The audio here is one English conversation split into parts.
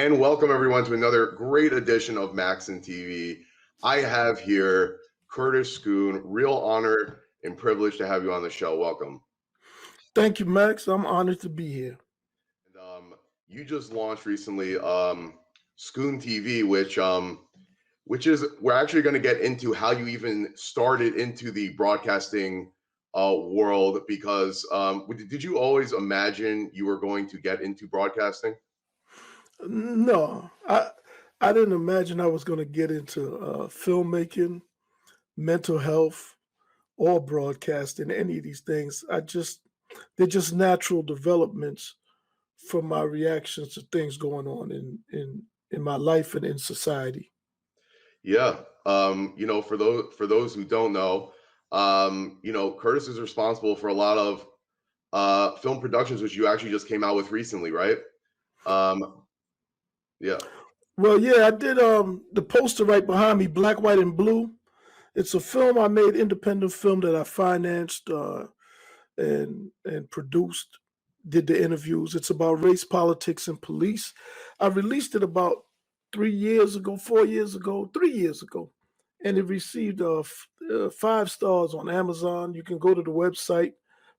And welcome everyone to another great edition of Maxin TV. I have here Curtis Scoon. Real honor and privilege to have you on the show. Welcome. Thank you, Max. I'm honored to be here. And, you just launched recently Schoon TV, which is we're actually going to get into how you even started into the broadcasting world because did you always imagine you were going to get into broadcasting? No, I didn't imagine I was going to get into filmmaking, mental health, or broadcasting, any of these things. They're just natural developments from my reactions to things going on in my life and in society. Yeah. For those who don't know, Curtis is responsible for a lot of film productions, which you actually just came out with recently, right? Um, yeah. Well, yeah, I did the poster right behind me, Black, White, and Blue. It's a film I made, independent film that I financed and produced, did the interviews. It's about race, politics, and police. I released it about 3 years ago, 4 years ago, 3 years ago, and it received 5 stars on Amazon. You can go to the website,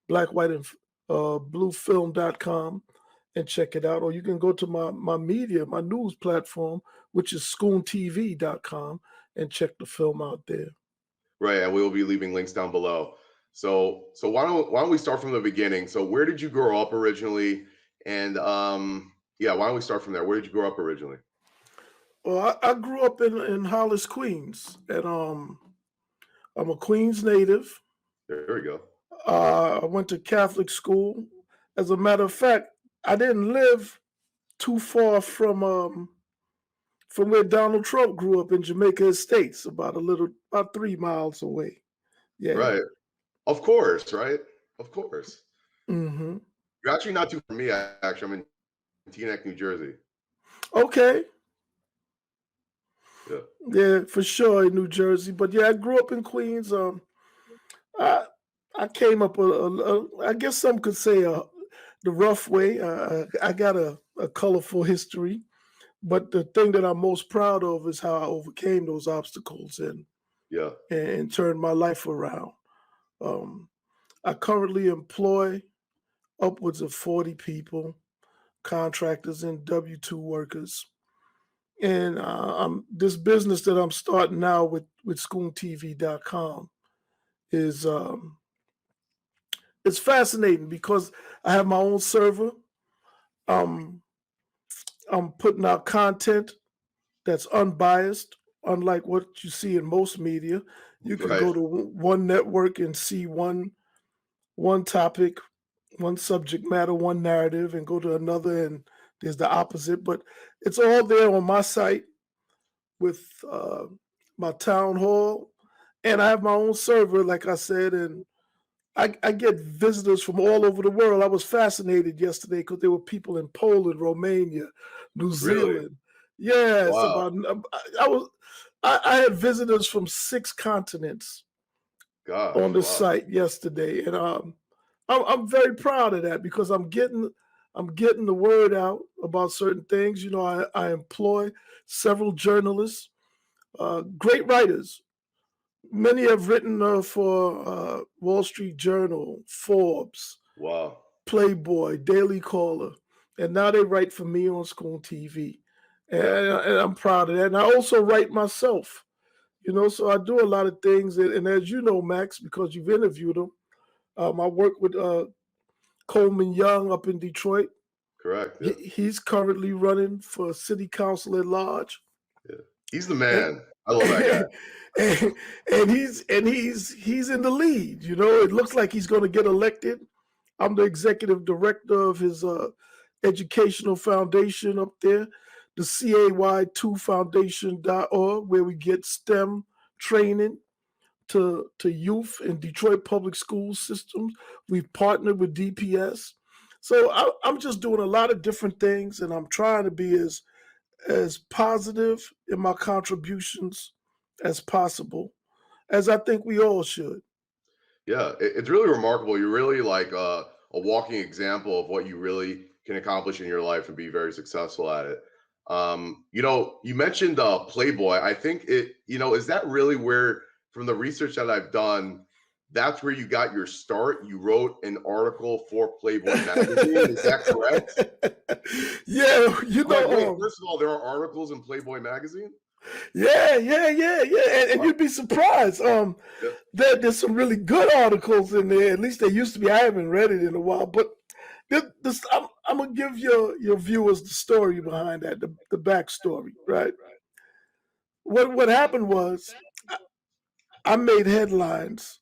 black, white, and bluefilm.com and check it out. Or you can go to my media, my news platform, which is scoontv.com, and check the film out there. Right, and we will be leaving links down below. So why don't we start from the beginning? So where did you grow up originally? And yeah, why don't we start from there? Where did you grow up originally? Well, I grew up in Hollis, Queens, and I'm a Queens native. There we go. I went to Catholic school. As a matter of fact, I didn't live too far from where Donald Trump grew up in Jamaica Estates, about 3 miles away. Yeah. Right. Of course, right? Of course. Hmm. You're actually not too far from me, actually. I'm in Teaneck, New Jersey. Okay. Yeah. Yeah, for sure in New Jersey. But yeah, I grew up in Queens. I I came up I guess some could say the rough way. I got a colorful history, but the thing that I'm most proud of is how I overcame those obstacles Yeah. and turned my life around. Um, I currently employ upwards of 40 people, contractors and W-2 workers. And this business that I'm starting now with SchoonTV.com is it's fascinating because I have my own server. Um, I'm putting out content that's unbiased, unlike what you see in most media. You can Right. go to one network and see one topic, one subject matter, one narrative, and go to another and there's the opposite. But it's all there on my site with my town hall, and I have my own server, like I said, and I get visitors from all over the world. I was fascinated yesterday because there were people in Poland, Romania, New Really? Zealand. Yes, Wow. I was I had visitors from 6 continents on Gosh. the Wow. site yesterday, and I'm very proud of that because I'm getting the word out about certain things. You know, I employ several journalists, great writers. Many have written for Wall Street Journal, Forbes, Wow. Playboy, Daily Caller, and now they write for me on Schoon TV, Yeah. and I'm proud of that. And I also write myself, you know, so I do a lot of things. And as you know, Max, because you've interviewed them, I work with Coleman Young up in Detroit. Correct. Yeah. He's currently running for city council at large. Yeah. He's the And, man. I love that guy. and he's in the lead. You know, it looks like he's going to get elected. I'm the executive director of his educational foundation up there, the CAY2foundation.org, where we get STEM training to youth in Detroit public school systems. We've partnered with DPS. So I'm just doing a lot of different things, and I'm trying to be as positive in my contributions as possible, as I think we all should. Yeah, it's really remarkable. You're really like a walking example of what you really can accomplish in your life and be very successful at it. You know, you mentioned Playboy. I think it, you know, is that really where, from the research that I've done, that's where you got your start? You wrote an article for Playboy magazine. Is that correct? Yeah, you I'm like, wait, know, first of all, there are articles in Playboy magazine? yeah, and Wow. you'd be surprised. Yeah. There's some really good articles in there. At least they used to be. I haven't read it in a while, but I'm gonna give your viewers the story behind that, the backstory, right? What happened was I made headlines,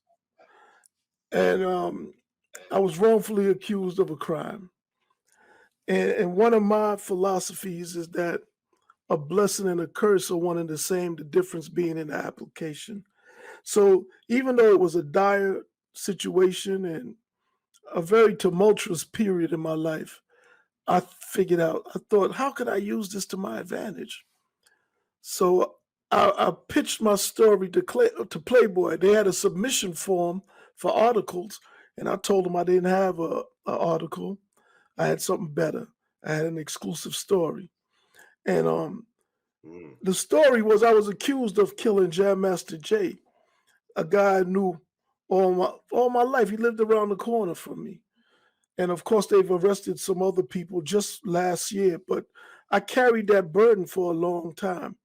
and I was wrongfully accused of a crime. And one of my philosophies is that a blessing and a curse are one and the same, the difference being in the application. So even though it was a dire situation and a very tumultuous period in my life, I figured out, I thought, how could I use this to my advantage? So I pitched my story to Playboy. They had a submission form for articles, and I told them I didn't have a article. I had something better. I had an exclusive story. And Mm. the story was I was accused of killing Jam Master Jay, a guy I knew all my life. He lived around the corner from me. And of course, they've arrested some other people just last year, but I carried that burden for a long time.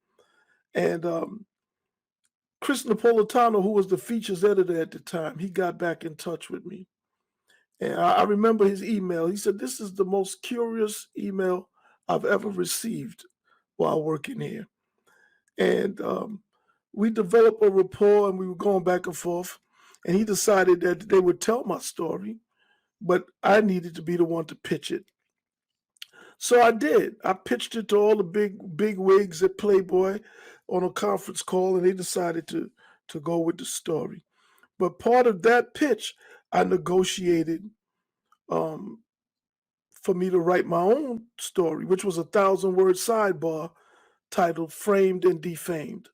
And Chris Napolitano, who was the features editor at the time, he got back in touch with me. And I remember his email. He said, "This is the most curious email I've ever received while working here." And we developed a rapport and we were going back and forth. And he decided that they would tell my story, but I needed to be the one to pitch it. So I did. I pitched it to all the big wigs at Playboy on a conference call, and they decided to go with the story. But part of that pitch, I negotiated um, for me to write my own story, which was a 1,000-word sidebar titled "Framed and Defamed."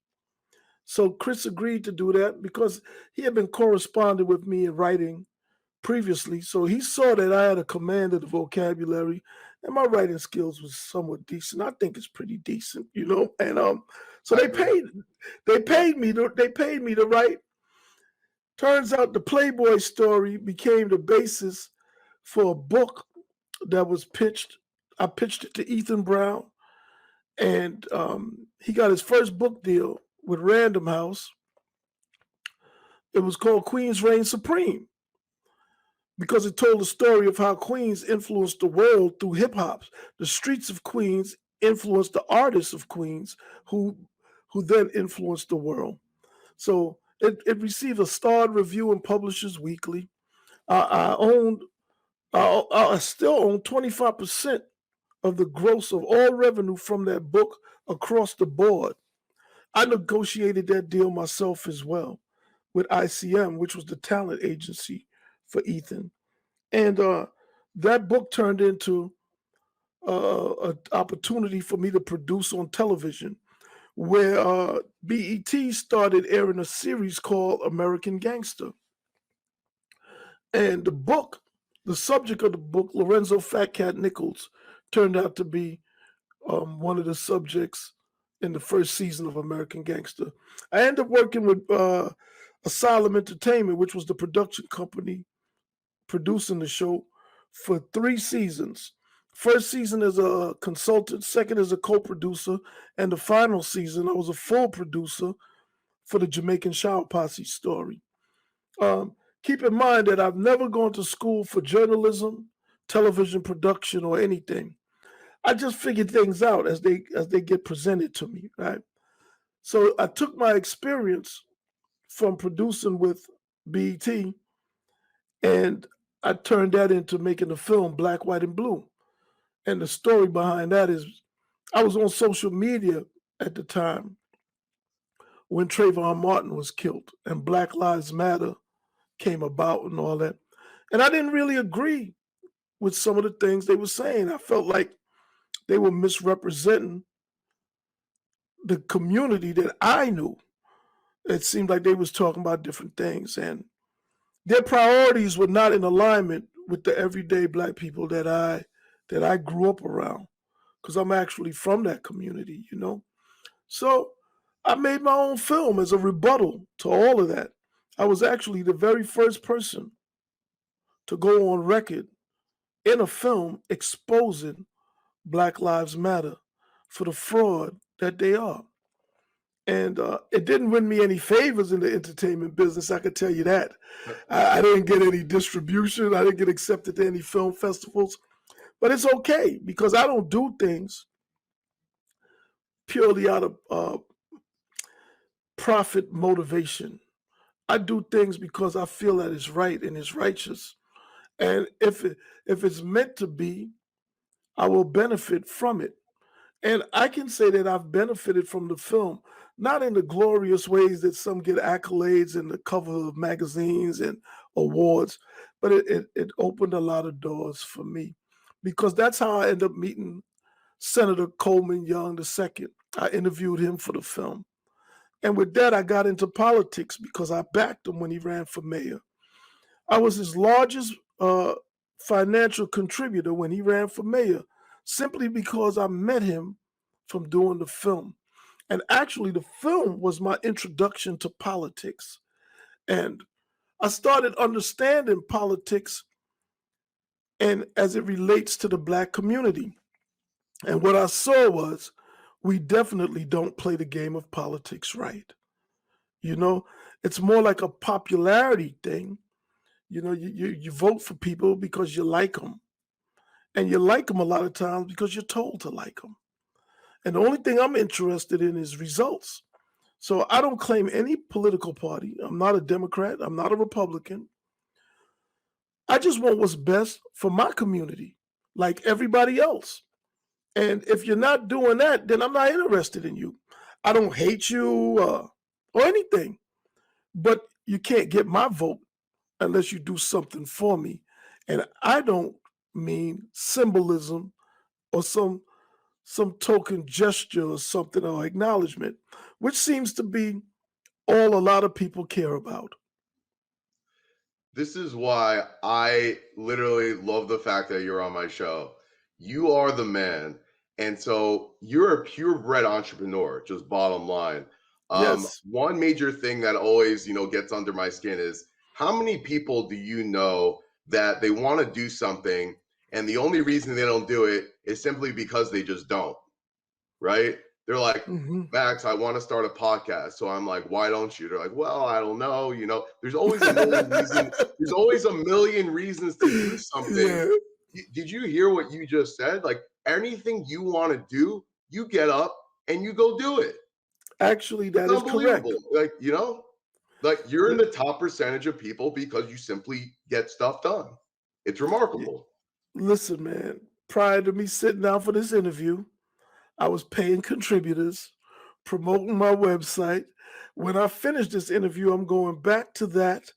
So Chris agreed to do that because he had been corresponding with me in writing previously. So he saw that I had a command of the vocabulary and my writing skills was somewhat decent. I think it's pretty decent, you know. And so I they agree. paid they paid me to write. Turns out the Playboy story became the basis for a book that was pitched. I pitched it to Ethan Brown, and he got his first book deal with Random House. It was called Queens Reign Supreme because it told the story of how Queens influenced the world through hip hop. The streets of Queens influenced the artists of Queens, who then influenced the world. So it received a starred review in Publishers Weekly. I owned, I still own 25% of the gross of all revenue from that book across the board. I negotiated that deal myself as well with ICM, which was the talent agency for Ethan. And that book turned into an opportunity for me to produce on television, where BET started airing a series called American Gangster. And the subject of the book, Lorenzo Fat Cat Nichols, turned out to be one of the subjects in the first season of American Gangster. I ended up working with Asylum Entertainment, which was the production company producing the show for 3 seasons. First season as a consultant, second as a co-producer, and the final season I was a full producer for the Jamaican Shower Posse story. Um, Keep in mind that I've never gone to school for journalism, television production, or anything. I just figured things out as they get presented to me, right? So I took my experience from producing with BET and I turned that into making the film Black, White, and Blue. And the story behind that is I was on social media at the time when Trayvon Martin was killed and Black Lives Matter came about and all that. And I didn't really agree with some of the things they were saying. I felt like they were misrepresenting the community that I knew. It seemed like they was talking about different things and their priorities were not in alignment with the everyday black people that I grew up around. because I'm actually from that community, you know. So I made my own film as a rebuttal to all of that. I was actually the very first person to go on record in a film exposing Black Lives Matter for the fraud that they are. And it didn't win me any favors in the entertainment business, I could tell you that. I didn't get any distribution. I didn't get accepted to any film festivals. But it's okay because I don't do things purely out of profit motivation. I do things because I feel that it's right and it's righteous. And if it's meant to be, I will benefit from it. And I can say that I've benefited from the film, not in the glorious ways that some get accolades and the cover of magazines and awards, but it opened a lot of doors for me because that's how I ended up meeting Senator Coleman Young II. I interviewed him for the film. And with that, I got into politics because I backed him when he ran for mayor. I was his largest financial contributor when he ran for mayor, simply because I met him from doing the film. And actually, the film was my introduction to politics. And I started understanding politics and as it relates to the Black community. And what I saw was we definitely don't play the game of politics right. You know, it's more like a popularity thing. You know, you vote for people because you like them. And you like them a lot of times because you're told to like them. And the only thing I'm interested in is results. So I don't claim any political party. I'm not a Democrat. I'm not a Republican. I just want what's best for my community, like everybody else. And if you're not doing that, then I'm not interested in you. I don't hate you or anything, but you can't get my vote unless you do something for me. And I don't mean symbolism or some token gesture or something or acknowledgement, which seems to be all a lot of people care about. This is why I literally love the fact that you're on my show. You are the man. And so you're a purebred entrepreneur, just bottom line. Yes. One major thing that always, gets under my skin is how many people do you know that they want to do something and the only reason they don't do it is simply because they just don't, right? They're like, Hmm. Max, I want to start a podcast. So I'm like, why don't you? They're like, well, I don't know. There's always a million reasons. There's always a million reasons to do something. Yeah. Did you hear what you just said? Like anything you want to do, you get up and you go do it. Actually, It's that is correct. unbelievable. Like you're in the top percentage of people because you simply get stuff done. It's remarkable. Listen, man, prior to me sitting down for this interview, I was paying contributors, promoting my website. When I finish this interview, I'm going back to that.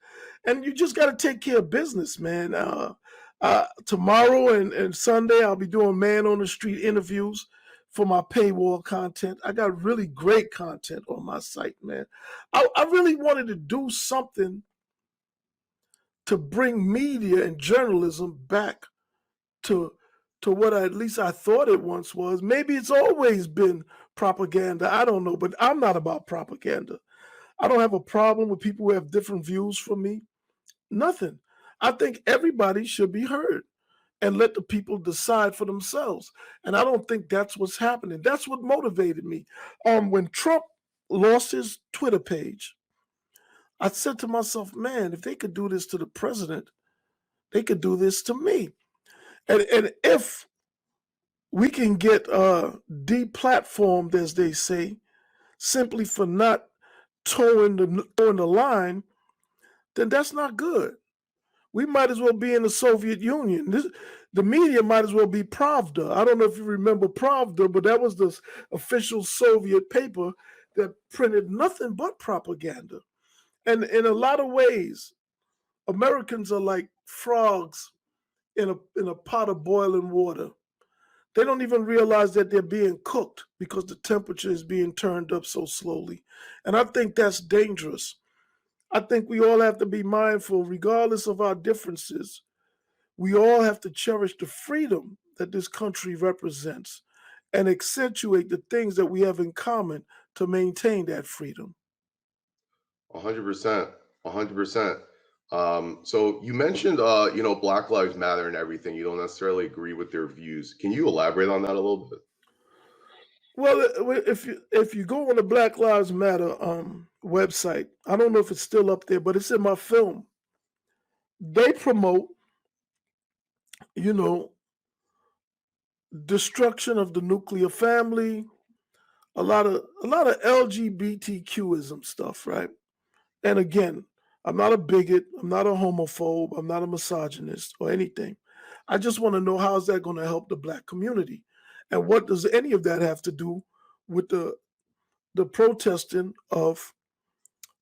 And you just got to take care of business, man. Tomorrow and Sunday, I'll be doing man on the street interviews for my paywall content. I got really great content on my site, man. I really wanted to do something to bring media and journalism back to what at least I thought it once was. Maybe it's always been propaganda. I don't know, but I'm not about propaganda. I don't have a problem with people who have different views from me. Nothing. I think everybody should be heard and let the people decide for themselves. And I don't think that's what's happening. That's what motivated me. When Trump lost his Twitter page, I said to myself, man, if they could do this to the president, they could do this to me. And if we can get deplatformed, as they say, simply for not towing the line, then that's not good. We might as well be in the Soviet Union. The media might as well be Pravda. I don't know if you remember Pravda, but that was the official Soviet paper that printed nothing but propaganda. And in a lot of ways, Americans are like frogs in a pot of boiling water. They don't even realize that they're being cooked because the temperature is being turned up so slowly. And I think that's dangerous. I think we all have to be mindful, regardless of our differences. We all have to cherish the freedom that this country represents. and accentuate the things that we have in common to maintain that freedom. 100%. 100%. So you mentioned, Black Lives Matter and everything. You don't necessarily agree with their views. Can you elaborate on that a little bit? Well, if you go on the Black Lives Matter website, I don't know if it's still up there, but it's in my film. They promote, you know, destruction of the nuclear family, a lot of LGBTQism stuff, right? And again, I'm not a bigot, I'm not a homophobe, I'm not a misogynist or anything. I just want to know how is that going to help the black community, and what does any of that have to do with the protesting of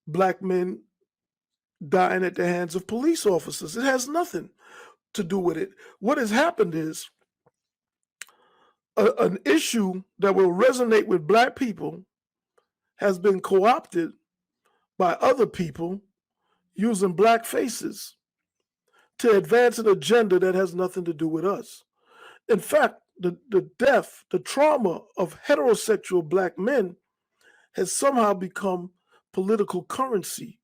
black men dying at the hands of police officers? It has nothing to do with it. What has happened is an issue that will resonate with black people has been co-opted by other people using black faces to advance an agenda that has nothing to do with us. In fact, the death, the trauma of heterosexual black men has somehow become political currency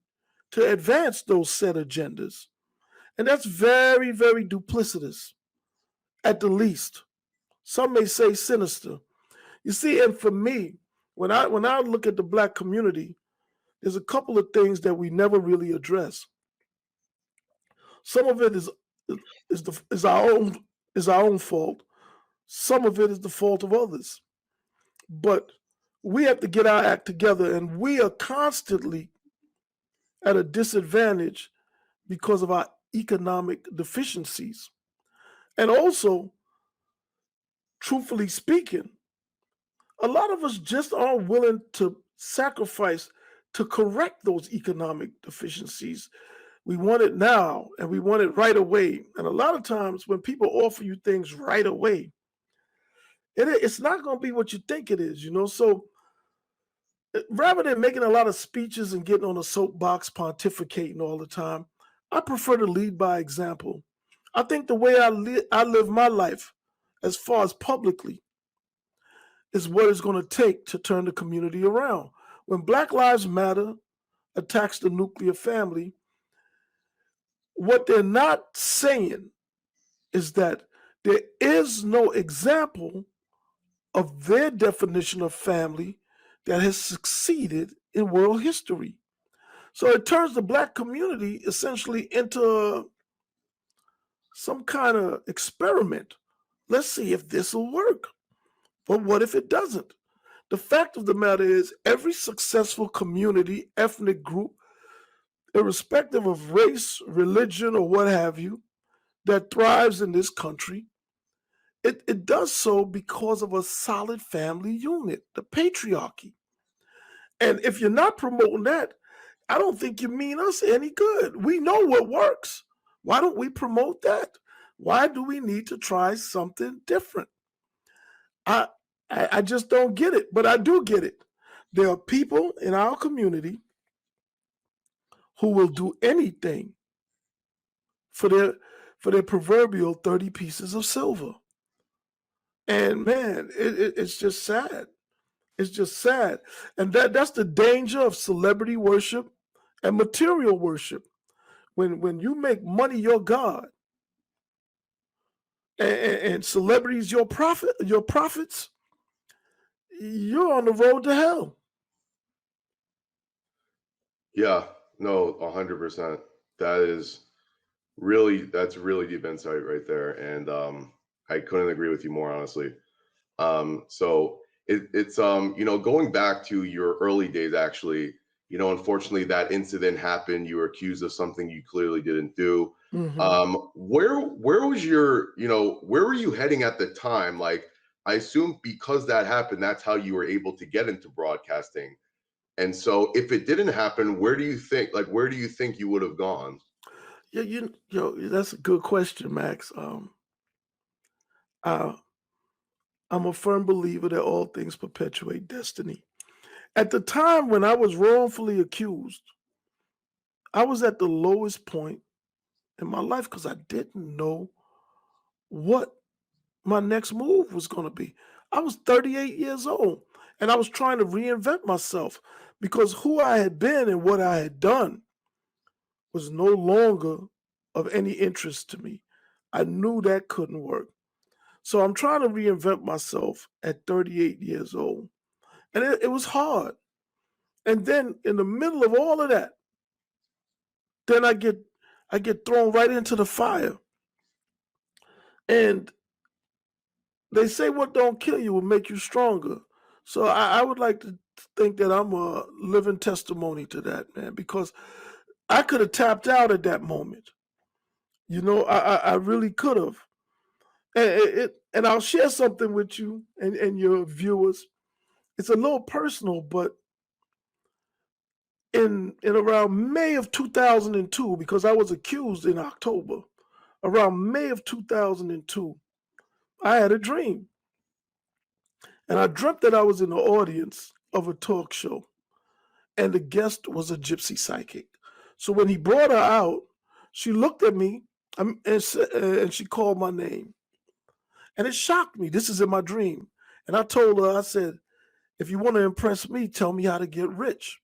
to advance those set agendas. And that's very, very duplicitous, at the least. Some may say sinister. You see, and for me, when I look at the black community, there's a couple of things that we never really address. Some of it is our own fault. Some of it is the fault of others. But we have to get our act together, and we are constantly at a disadvantage because of our economic deficiencies. And also, truthfully speaking, a lot of us just aren't willing to sacrifice to correct those economic deficiencies. We want it now and we want it right away. And a lot of times when people offer you things right away, it's not going to be what you think it is, you know? So rather than making a lot of speeches and getting on a soapbox pontificating all the time, I prefer to lead by example. I think the way I live my life, as far as publicly, is what it's going to take to turn the community around. When Black Lives Matter attacks the nuclear family, what they're not saying is that there is no example of their definition of family that has succeeded in world history. So it turns the black community essentially into some kind of experiment. Let's see if this will work. But what if it doesn't? The fact of the matter is, every successful community, ethnic group, irrespective of race, religion, or what have you, that thrives in this country, it does so because of a solid family unit, the patriarchy. And if you're not promoting that, I don't think you mean us any good. We know what works. Why don't we promote that? Why do we need to try something different? I I just don't get it, but I do get it. There are people in our community who will do anything for their proverbial 30 pieces of silver. And man, it's just sad. It's just sad. And that's the danger of celebrity worship and material worship. When you make money your God, and celebrities your prophets, you're on the road to hell. Yeah, no, 100%. That's really deep insight right there. And I couldn't agree with you more, honestly. So it's going back to your early days, actually, unfortunately that incident happened. You were accused of something you clearly didn't do. Hmm. Where was where were you heading at the time? Like, I assume because that happened, that's how you were able to get into broadcasting. And so if it didn't happen, where do you think you would have gone? Yeah, that's a good question, Max. Uh, I'm a firm believer that all things perpetuate destiny. At the time when I was wrongfully accused, I was at the lowest point in my life because I didn't know what my next move was going to be. I was 38 years old and I was trying to reinvent myself because who I had been and what I had done was no longer of any interest to me. I knew that couldn't work. So I'm trying to reinvent myself at 38 years old. And it was hard. And then in the middle of all of that, then I get thrown right into the fire. And they say what don't kill you will make you stronger. So I would like to think that I'm a living testimony to that, man, because I could have tapped out at that moment. I really could have. And I'll share something with you and your viewers. It's a little personal, but in around May of 2002, because I was accused in October, around May of 2002, I had a dream. And I dreamt that I was in the audience of a talk show, and the guest was a gypsy psychic. So when he brought her out, she looked at me and she called my name. And it shocked me. This is in my dream. And I told her, I said, if you want to impress me, tell me how to get rich.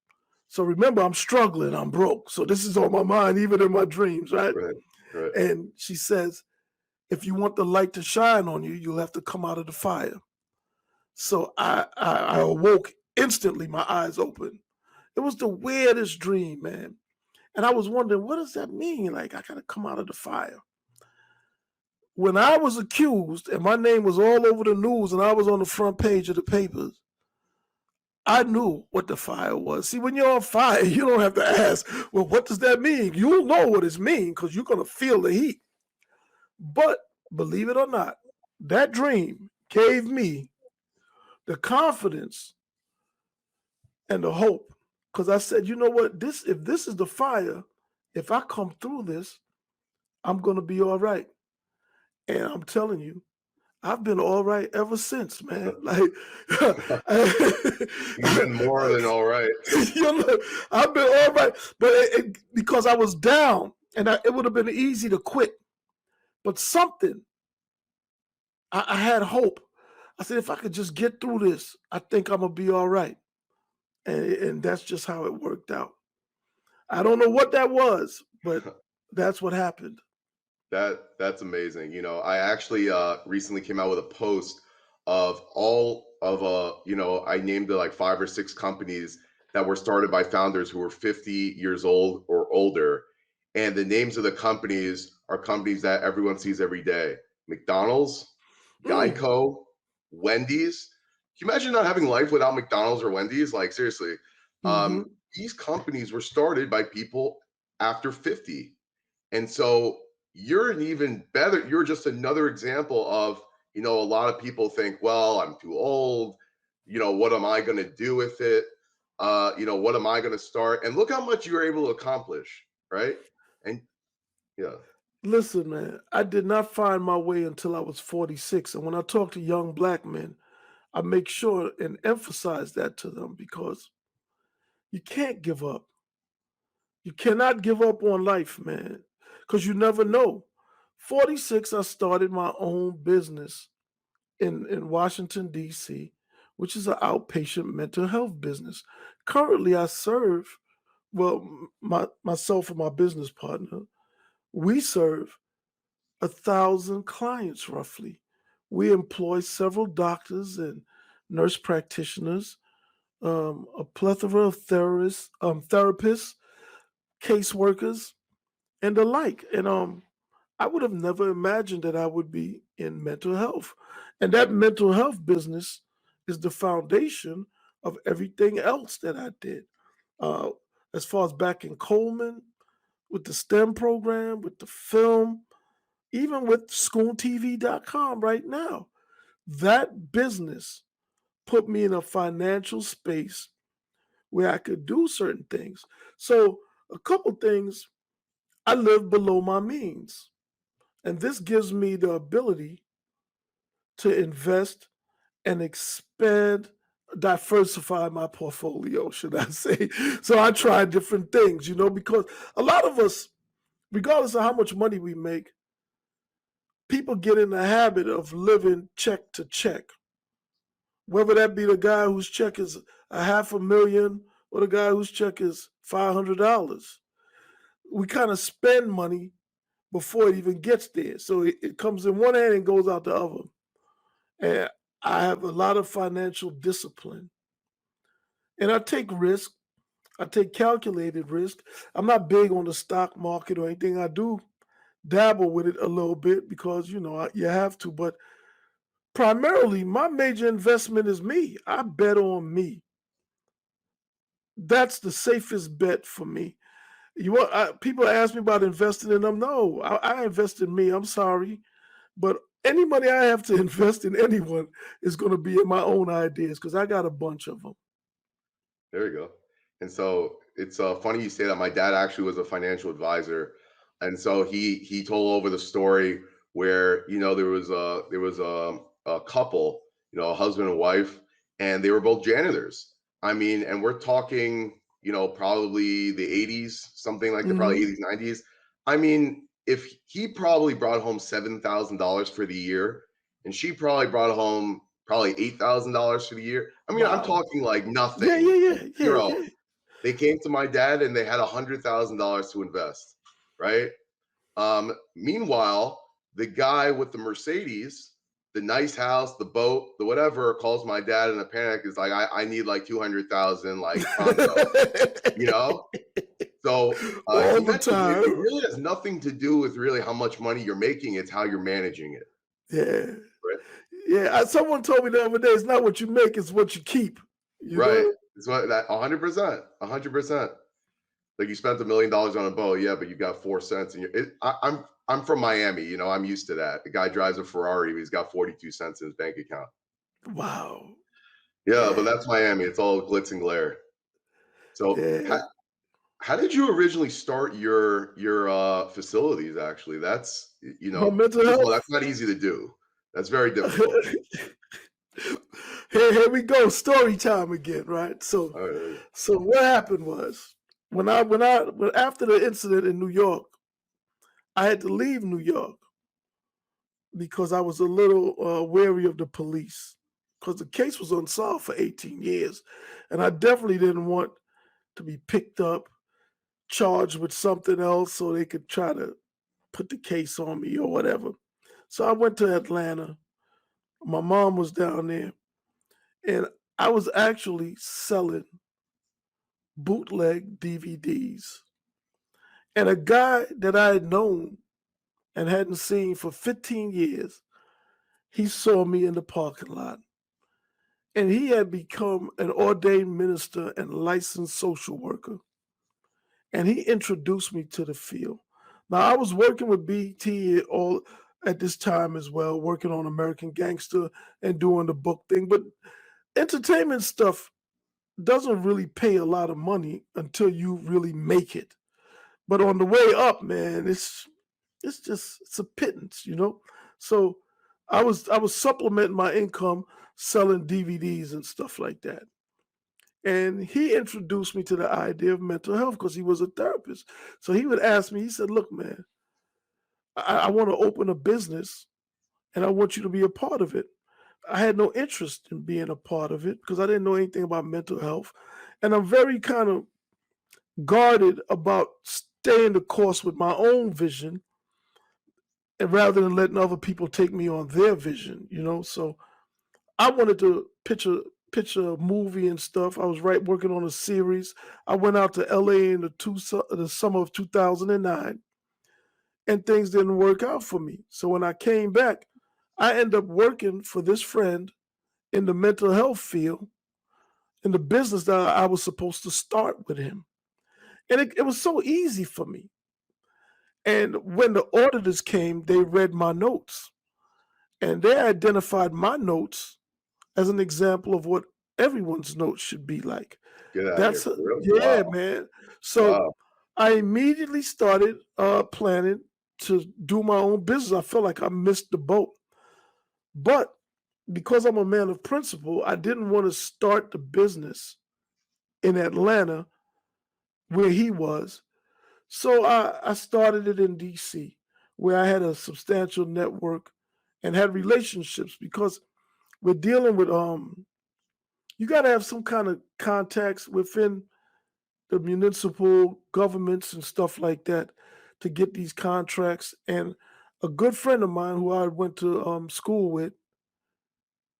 So remember, I'm struggling, I'm broke. So this is on my mind, even in my dreams, right? Right. And she says, if you want the light to shine on you, you'll have to come out of the fire. So I awoke instantly, my eyes open. It was the weirdest dream, man. And I was wondering, what does that mean? Like, I got to come out of the fire. When I was accused and my name was all over the news and I was on the front page of the papers, I knew what the fire was. See, when you're on fire, you don't have to ask, well, what does that mean? You'll know what it means because you're going to feel the heat. But believe it or not, that dream gave me the confidence and the hope. Because I said, you know what, if this is the fire, if I come through this, I'm going to be all right. And I'm telling you, I've been all right ever since, man. Like, You've been more than all right. I've been all right, but because I was down, and it would have been easy to quit. But something, I had hope. I said, if I could just get through this, I think I'm gonna be all right. And that's just how it worked out. I don't know what that was, but that's what happened. That's amazing. I actually recently came out with a post of all of I named like 5 or 6 companies that were started by founders who were 50 years old or older. And the names of the companies are companies that everyone sees every day. McDonald's, Geico, Wendy's. Can you imagine not having life without McDonald's or Wendy's? Like, seriously. These companies were started by people after 50. And so you're you're just another example of, a lot of people think, well, I'm too old. What am I going to do with it? What am I going to start? And look how much you're able to accomplish, right? And yeah. Listen, man, I did not find my way until I was 46. And when I talk to young black men, I make sure and emphasize that to them because you can't give up. You cannot give up on life, man, because you never know. 46, I started my own business in Washington, D.C., which is an outpatient mental health business. Currently, I serve, well, myself and my business partner, we serve 1,000 clients roughly. We employ several doctors and nurse practitioners, a plethora of therapists, caseworkers, and the like. And I would have never imagined that I would be in mental health. And that mental health business is the foundation of everything else that I did. Uh, as far as back in Coleman, with the STEM program, with the film, even with SchoonTV.com right now. That business put me in a financial space where I could do certain things. So, a couple things, I live below my means. And this gives me the ability to invest and expand, diversify my portfolio, should I say. So I try different things, because a lot of us, regardless of how much money we make, people get in the habit of living check to check. whether that be the guy whose check is $500,000 or the guy whose check is $500. We kind of spend money before it even gets there. So it comes in one hand and goes out the other. And I have a lot of financial discipline. And I take risk. I take calculated risk. I'm not big on the stock market or anything. I do dabble with it a little bit because, you have to. But primarily, my major investment is me. I bet on me. That's the safest bet for me. People ask me about investing in them. No, I invest in me. I'm sorry. But any money I have to invest in anyone is going to be in my own ideas because I got a bunch of them. There you go. And so it's funny you say that. My dad actually was a financial advisor, and so he told over the story where there was a couple, a husband and wife, and they were both janitors. I mean, and we're talking, probably the 80s, something like that, probably Mhm. 80s, 90s. I mean, if he probably brought home $7,000 for the year, and she probably brought home probably $8,000 for the year. I mean, I'm Wow. talking like Yeah, nothing, yeah, yeah, yeah, zero. yeah. They came to my dad and they had $100,000 to invest, right? Meanwhile, the guy with the Mercedes, the nice house, the boat, the whatever, calls my dad in a panic. Is like, I need like 200,000, like pronto, you know. So All he the mentioned time. it really has nothing to do with really how much money you're making. It's how you're managing it, Yeah. right? Yeah. Someone told me the other day, it's not what you make, it's what you keep. You Right. know? It's what that 100%, 100%. Like you spent $1 million on a boat, yeah, but you got 4 cents, and I'm from Miami, I'm used to that. The guy drives a Ferrari, he's got 42 cents in his bank account. Wow. Yeah, but Yeah. that's Miami. It's all glitz and glare. So Yeah. how did you originally start your facilities? Actually, that's My mental first of all, health. that's not easy to do. That's very difficult. Here we go. Story time again, right? So All right. so what happened was when after the incident in New York, I had to leave New York because I was a little wary of the police because the case was unsolved for 18 years. And I definitely didn't want to be picked up, charged with something else so they could try to put the case on me or whatever. So I went to Atlanta. My mom was down there, and I was actually selling bootleg DVDs. And a guy that I had known and hadn't seen for 15 years, he saw me in the parking lot. And he had become an ordained minister and licensed social worker. And he introduced me to the field. Now, I was working with BT all at this time as well, working on American Gangster and doing the book thing. But entertainment stuff doesn't really pay a lot of money until you really make it. But on the way up, man, it's a pittance. So I was supplementing my income selling DVDs and stuff like that. And he introduced me to the idea of mental health because he was a therapist. So he would ask me, he said, "Look, man, I want to open a business and I want you to be a part of it." I had no interest in being a part of it because I didn't know anything about mental health. And I'm very kind of guarded about staying the course with my own vision and rather than letting other people take me on their vision. So I wanted to pitch a movie and stuff. I was working on a series. I went out to LA in the summer of 2009, and things didn't work out for me. So when I came back, I ended up working for this friend in the mental health field in the business that I was supposed to start with him. And it was so easy for me. And when the auditors came, they read my notes and they identified my notes as an example of what everyone's notes should be like. Get out of here. For real? Wow. Yeah, man. So Wow. I immediately started planning to do my own business. I felt like I missed the boat. But because I'm a man of principle, I didn't want to start the business in Atlanta where he was. So I started it in DC where I had a substantial network and had relationships because we're dealing with you got to have some kind of contacts within the municipal governments and stuff like that to get these contracts. And a good friend of mine who I went to school with,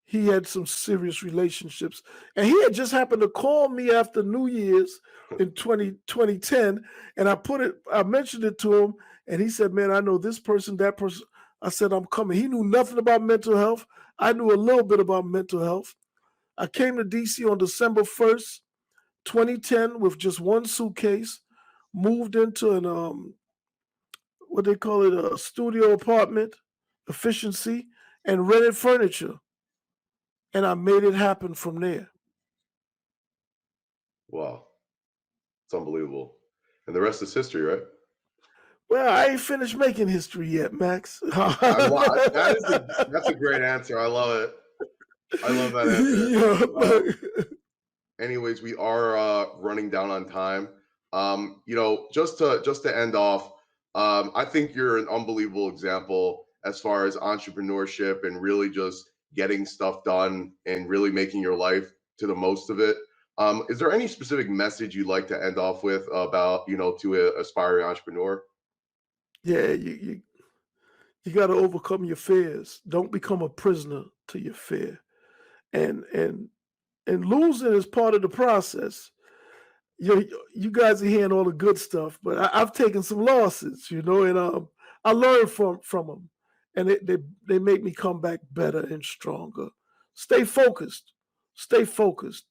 he had some serious relationships. And he had just happened to call me after New Year's in 2010. And I mentioned it to him. And he said, man, I know this person, that person. I said, I'm coming. He knew nothing about mental health. I knew a little bit about mental health. I came to DC on December 1st, 2010 with just one suitcase, moved into an what they call it, a studio apartment, efficiency, and rented furniture. And I made it happen from there. Wow. It's unbelievable. And the rest is history, right? Well, I ain't finished making history yet, Max. That's a great answer. I love it. I love that answer. Anyways, we are running down on time. Just to end off, I think you're an unbelievable example as far as entrepreneurship and really just getting stuff done and really making your life to the most of it. Is there any specific message you'd like to end off with about, to an aspiring entrepreneur? Yeah, you got to overcome your fears. Don't become a prisoner to your fear. And losing is part of the process. You guys are hearing all the good stuff, but I've taken some losses, and I learned from them, and they make me come back better and stronger. Stay focused. Stay focused.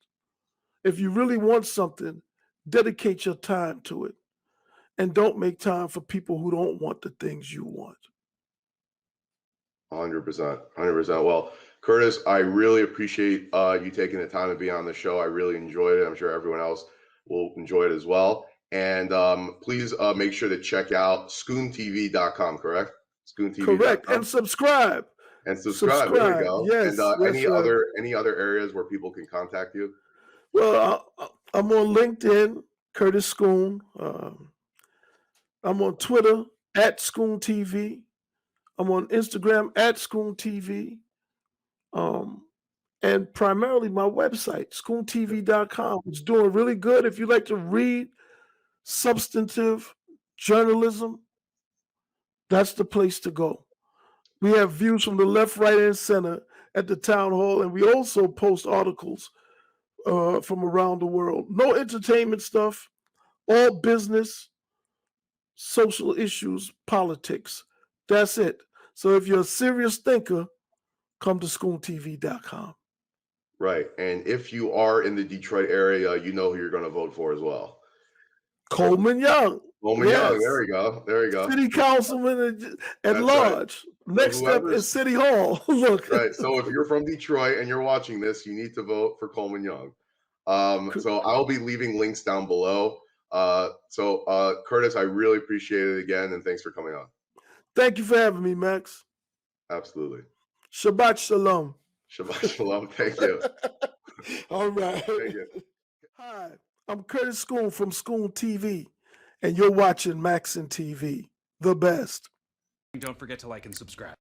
If you really want something, dedicate your time to it, and don't make time for people who don't want the things you want. 100%. 100%. Well, Curtis, I really appreciate you taking the time to be on the show. I really enjoyed it. I'm sure everyone else will enjoy it as well. And please make sure to check out scoontv.com, correct? Scoontv.com. Correct. And subscribe. And subscribe. There we go. Yes. And any other areas where people can contact you? Well, I'm on LinkedIn, Curtis Scoon. I'm on Twitter @ScoonTV. I'm on Instagram @ScoonTV. And primarily my website, scoontv.com. It's doing really good. If you like to read substantive journalism, that's the place to go. We have views from the left, right, and center at the town hall, and we also post articles from around the world. No entertainment stuff, all business, social issues, politics. That's it. So if you're a serious thinker, come to scoontv.com. Right. And if you are in the Detroit area, you know who you're going to vote for as well. Coleman Young. Coleman Young. There we go. There we go. City councilman at large. Right. Next step is City Hall. Look. Right. So if you're from Detroit and you're watching this, you need to vote for Coleman Young. So I'll be leaving links down below. Curtis, I really appreciate it again, and thanks for coming on. Thank you for having me, Max. Absolutely. Shabbat shalom. Shabbat shalom. Thank you. All right. Thank you. Hi, I'm Curtis Scoon from Schoon TV, and you're watching Maxin TV, the best. Don't forget to like and subscribe.